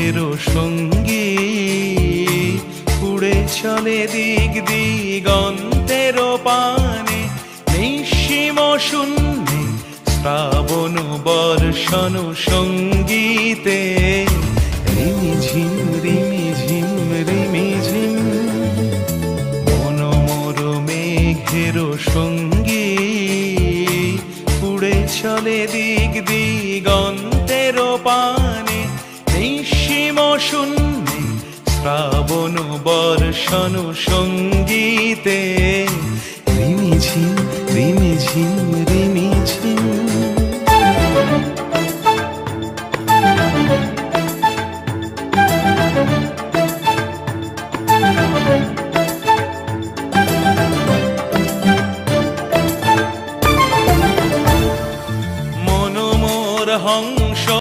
মেঘের সঙ্গী উড়ে চলে দিক দিগন্তের পানে, নিঃসীম শূন্যে শ্রাবণ বর্ষণ সঙ্গীতে রিমিঝিম রিমিঝিম রিমিঝিম মনোমর মেঘের সঙ্গী উড়ে চলে দিক দিগন্তের পানে, নিঃসীম শূন্যে শ্রাবণ বর্ষণ সঙ্গীতে রিমিঝিম রিমিঝিম